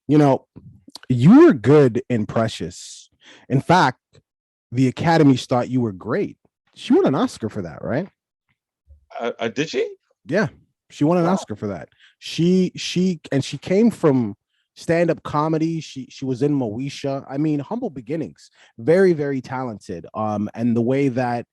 You know, you were good in Precious. In fact, the Academy thought you were great. She won an Oscar for that, right? Did she? Yeah, she won an Wow. Oscar for that. She came from stand-up comedy. She was in Moesha. I mean, humble beginnings. Very, very talented. And the way that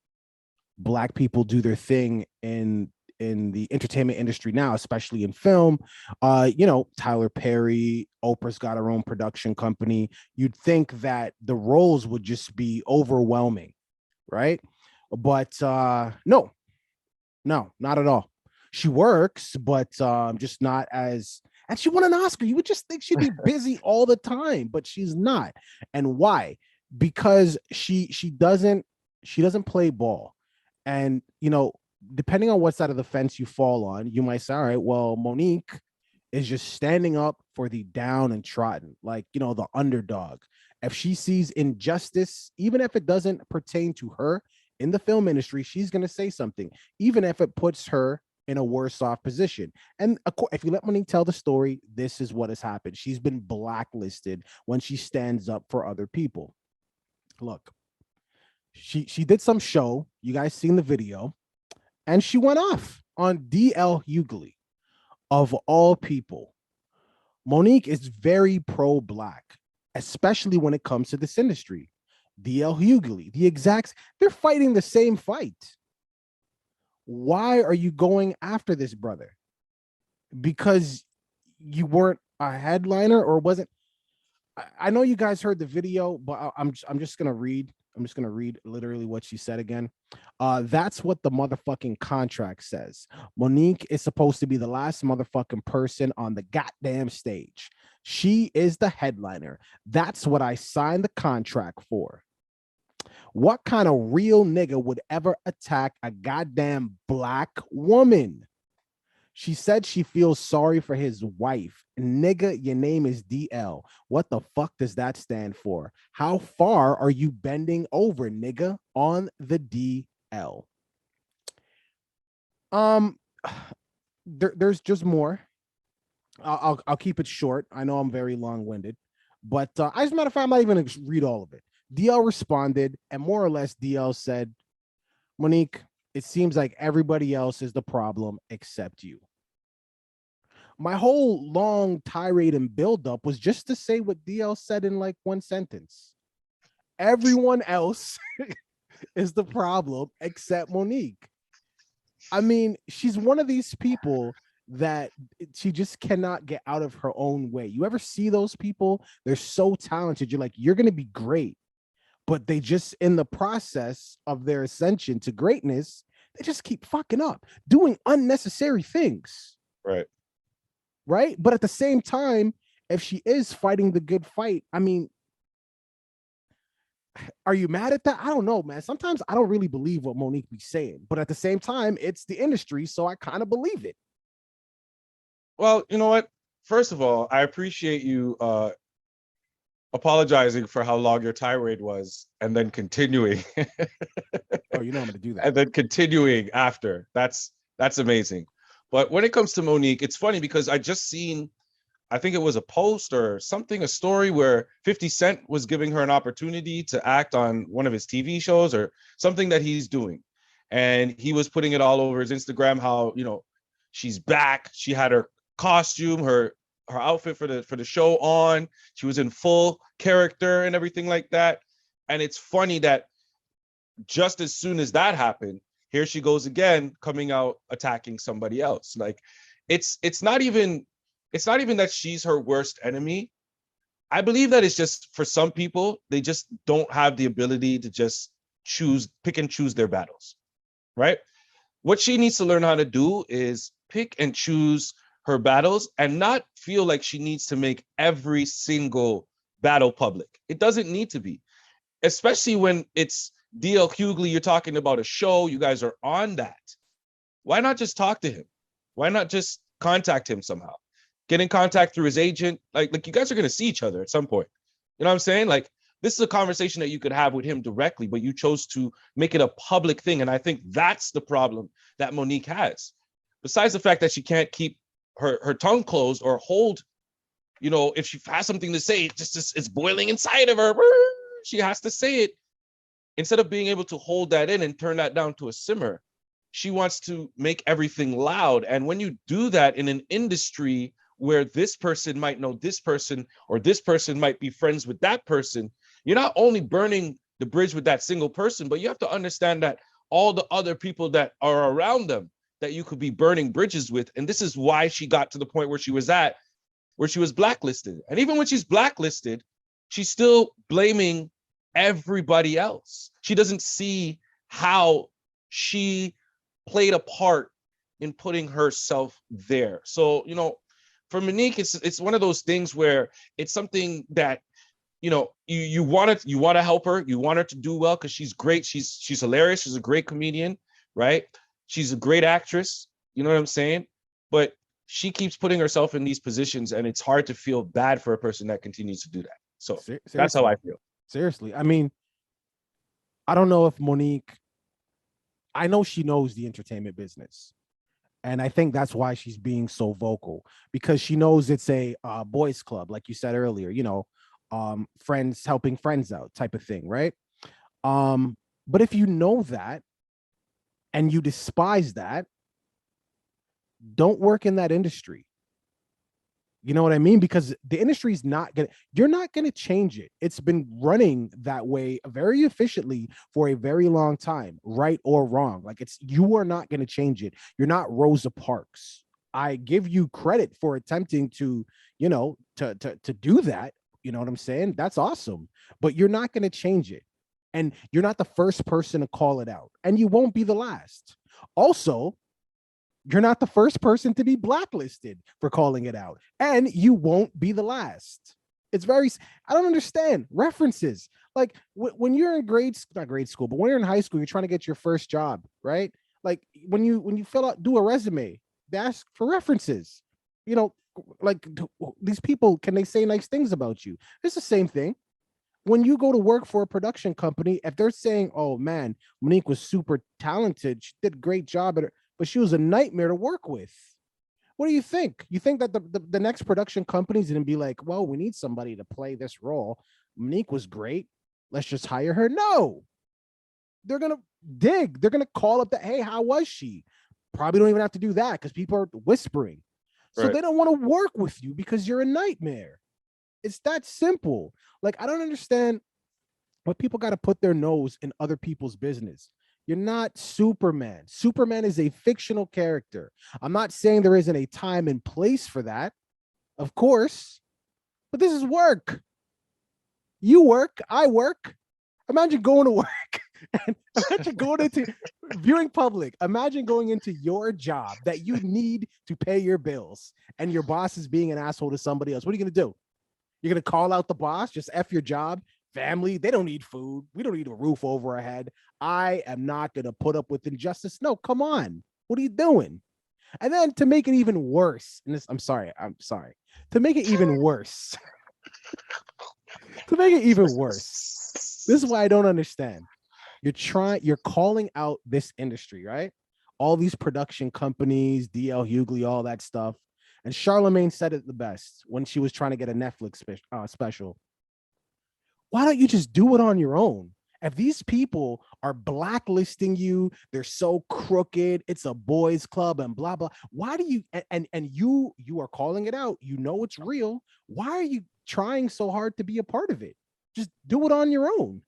Black people do their thing in the entertainment industry now, especially in film. Tyler Perry, Oprah's got her own production company. You'd think that the roles would just be overwhelming, right? But no, no, not at all. She works, but just not as. And she won an Oscar. You would just think she'd be busy all the time, but she's not. And why? Because she doesn't play ball. And depending on what side of the fence you fall on, you might say, all right, well, Monique is just standing up for the down and trodden, like, the underdog. If she sees injustice, even if it doesn't pertain to her in the film industry, she's going to say something, even if it puts her in a worse off position. And if you let Monique tell the story, this is what has happened. She's been blacklisted when she stands up for other people. Look, she did some show. You guys seen the video, and she went off on DL Hughley of all people. Monique is very pro-black, especially when it comes to this industry. DL Hughley, the execs, they're fighting the same fight. Why are you going after this brother? Because you weren't a headliner, or wasn't? I know you guys heard the video, but I'm just gonna read. I'm just gonna read literally what she said again. That's what the motherfucking contract says. Monique is supposed to be the last motherfucking person on the goddamn stage. She is the headliner. That's what I signed the contract for. What kind of real nigga would ever attack a goddamn Black woman? She said she feels sorry for his wife. Nigga, your name is DL. What the fuck does that stand for? How far are you bending over, nigga, on the DL? Um, there's just more. I'll keep it short. I know I'm very long-winded, but as a matter of fact, I'm not even gonna read all of it. DL responded, and more or less, DL said, Monique, it seems like everybody else is the problem except you. My whole long tirade and buildup was just to say what DL said in like one sentence. Everyone else is the problem except Monique. I mean, she's one of these people that she just cannot get out of her own way. You ever see those people? They're so talented. You're like, you're going to be great. But they just, in the process of their ascension to greatness, they just keep fucking up, doing unnecessary things. Right. Right. But at the same time, if she is fighting the good fight, I mean, are you mad at that? I don't know, man. Sometimes I don't really believe what Monique be saying, but at the same time, it's the industry, so I kind of believe it. Well, you know what? First of all, I appreciate you apologizing for how long your tirade was and then continuing Oh, you know I'm going to do that. and then continuing after. That's amazing. But when it comes to Monique, it's funny because I just seen, I think it was a post or something, a story where 50 Cent was giving her an opportunity to act on one of his TV shows or something that he's doing. And he was putting it all over his Instagram, how, she's back. She had her costume, her outfit for the show on. She was in full character and everything like that. And it's funny that just as soon as that happened, here she goes again, coming out attacking somebody else. Like it's not even that she's her worst enemy. I believe that it's just for some people, they just don't have the ability to just pick and choose their battles, right? What she needs to learn how to do is pick and choose her battles and not feel like she needs to make every single battle public. It doesn't need to be, especially when it's DL Hughley, you're talking about a show, you guys are on that. Why not just talk to him? Why not just contact him somehow? Get in contact through his agent. Like you guys are going to see each other at some point. You know what I'm saying? Like this is a conversation that you could have with him directly, but you chose to make it a public thing. And I think that's the problem that Monique has. Besides the fact that she can't keep her tongue closed or hold you know, if she has something to say, it's boiling inside of her. She has to say it. Instead of being able to hold that in and turn that down to a simmer, she wants to make everything loud. And when you do that in an industry where this person might know this person, or this person might be friends with that person, you're not only burning the bridge with that single person, but you have to understand that all the other people that are around them that you could be burning bridges with. And this is why she got to the point where she was at, where she was blacklisted. And even when she's blacklisted, she's still blaming everybody else. She doesn't see how she played a part in putting herself there. So, you know, for Monique, it's one of those things where it's something that, you know, you want to help her, you want her to do well because she's great, she's hilarious, she's a great comedian, right? She's a great actress, you know what I'm saying? But she keeps putting herself in these positions, and it's hard to feel bad for a person that continues to do that. So that's how I feel. Seriously. I mean, I don't know if Monique, I know she knows the entertainment business. And I think that's why she's being so vocal, because she knows it's a boys club, like you said earlier, you know, friends helping friends out type of thing, right? But if you know that and you despise that, don't work in that industry. You know what I mean? Because the industry is not gonna, you're not gonna change it. It's been running that way very efficiently for a very long time, right or wrong. Like, it's, you are not gonna change it. You're not Rosa Parks. I give you credit for attempting to, you know, to do that. You know what I'm saying? That's awesome. But you're not gonna change it. And you're not the first person to call it out. And you won't be the last. Also, you're not the first person to be blacklisted for calling it out, and you won't be the last. It's very, I don't understand references. Like, when you're in not grade school, but when you're in high school, you're trying to get your first job, right? Like, when you fill out, do a resume, they ask for references. You know, like, these people, can they say nice things about you? It's the same thing. When you go to work for a production company, if they're saying, oh man, Monique was super talented, she did a great job at her, but she was a nightmare to work with. What do you think? You think that the next production company is going to be like, well, we need somebody to play this role. Monique was great. Let's just hire her. No, they're going to dig. They're going to call up that, hey, how was she? Probably don't even have to do that because people are whispering. So Right. they don't want to work with you because you're a nightmare. It's that simple. Like, I don't understand what people got to put their nose in other people's business. You're not Superman. Superman is a fictional character. I'm not saying there isn't a time and place for that, of course, but this is work. You work, I work. Imagine going to work and imagine going into viewing public. Imagine going into your job that you need to pay your bills, and your boss is being an asshole to somebody else. What are you going to do? You're going to call out the boss, just F your job, family. They don't need food. We don't need a roof over our head. I am not going to put up with injustice. No, come on. What are you doing? And then to make it even worse, and this, I'm sorry. To make it even worse, to make it even worse, this is why I don't understand. You're calling out this industry, right? All these production companies, DL Hughley, all that stuff. And Charlemagne said it the best when she was trying to get a Netflix special. Why don't you just do it on your own? If these people are blacklisting you, they're so crooked, it's a boys club and blah blah. Why do you, and you are calling it out? You know it's real. Why are you trying so hard to be a part of it? Just do it on your own.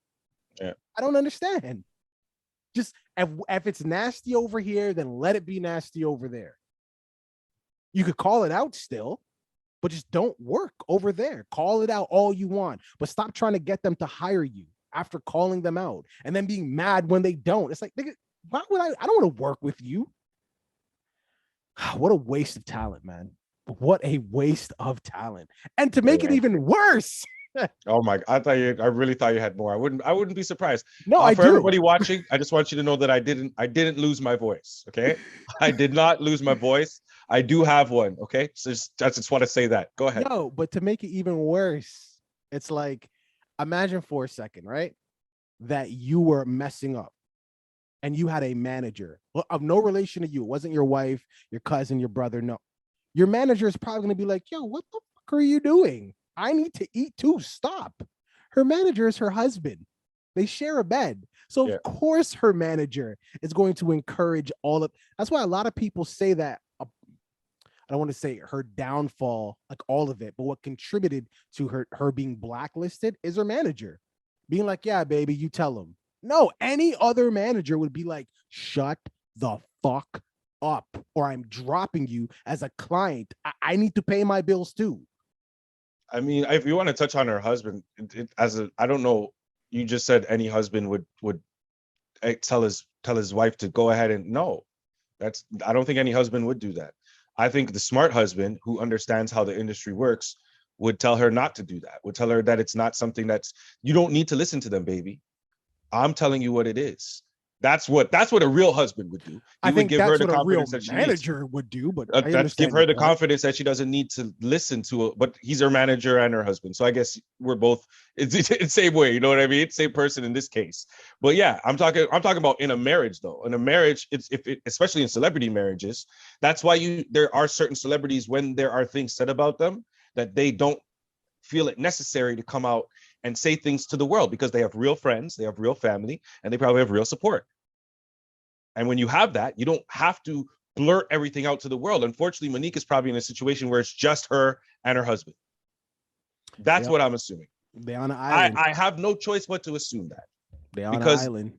Yeah. I don't understand. Just, if it's nasty over here, then let it be nasty over there. You could call it out still, but just don't work over there. Call it out all you want, but stop trying to get them to hire you after calling them out and then being mad when they don't. It's like, nigga, why would I don't want to work with you. What a waste of talent, man. What a waste of talent. And to make it even worse. Oh my! I really thought you had more. I wouldn't be surprised. No, I For do. everybody watching, I just want you to know that I didn't lose my voice. Okay, I did not lose my voice. I do have one. Okay, so I just want to say that. Go ahead. Yo, but to make it even worse, it's like, imagine for a second, right, that you were messing up and you had a manager of no relation to you. It wasn't your wife, your cousin, your brother. No, your manager is probably going to be like, yo, what the fuck are you doing? I need to eat too. Stop. Her manager is her husband. They share a bed. So Yeah. of course her manager is going to encourage all of. That's why a lot of people say that I don't want to say her downfall, like all of it, but what contributed to her being blacklisted is her manager being like, yeah, baby, you tell him. No, any other manager would be like, shut the fuck up, or I'm dropping you as a client. I need to pay my bills too. I mean, if you want to touch on her husband, I don't know. You just said any husband would tell his wife to go ahead and no. I don't think any husband would do that. I think the smart husband who understands how the industry works would tell her not to do that. Would tell her that it's not something you don't need to listen to them, baby. I'm telling you what it is. That's what a real husband would do. I Would think give her that's the what a real confidence that she needs. manager would do, but I That's give understand her your the point. confidence that she doesn't need to listen to it. But he's her manager and her husband, so I guess we're both it's the same way. You know what I mean? Same person in this case. But yeah, I'm talking about in a marriage though. In a marriage, especially in celebrity marriages, that's why there are certain celebrities when there are things said about them that they don't feel it necessary to come out and say things to the world because they have real friends, they have real family, and they probably have real support. And when you have that, you don't have to blurt everything out to the world. Unfortunately, Monique is probably in a situation where it's just her and her husband. That's what I'm assuming. They on an island. I have no choice but to assume that. They on an island.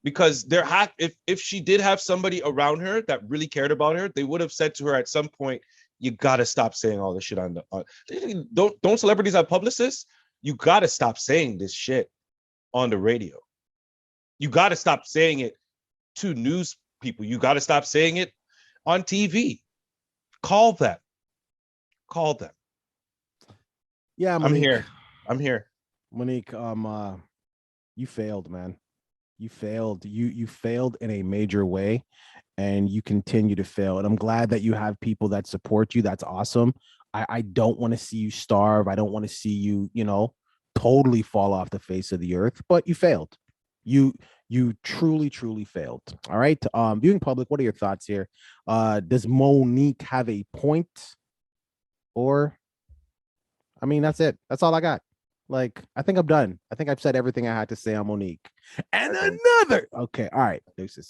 Because if she did have somebody around her that really cared about her, they would have said to her at some point, you gotta stop saying all this shit on don't celebrities have publicists? You gotta stop saying this shit on the radio. You gotta stop saying it to news people. You got to stop saying it on TV. Call them. Yeah, Monique. I'm here. Monique, you failed, man. You failed. You failed in a major way, and you continue to fail. And I'm glad that you have people that support you. That's awesome. I don't want to see you starve. I don't want to see you, totally fall off the face of the earth, but you failed. You truly failed. All right. Viewing public, what are your thoughts here? Does Monique have a point? Or I mean, that's it. That's all I got. Like, I think I'm done. I think I've said everything I had to say on Monique. And another. Okay. All right. Deuces.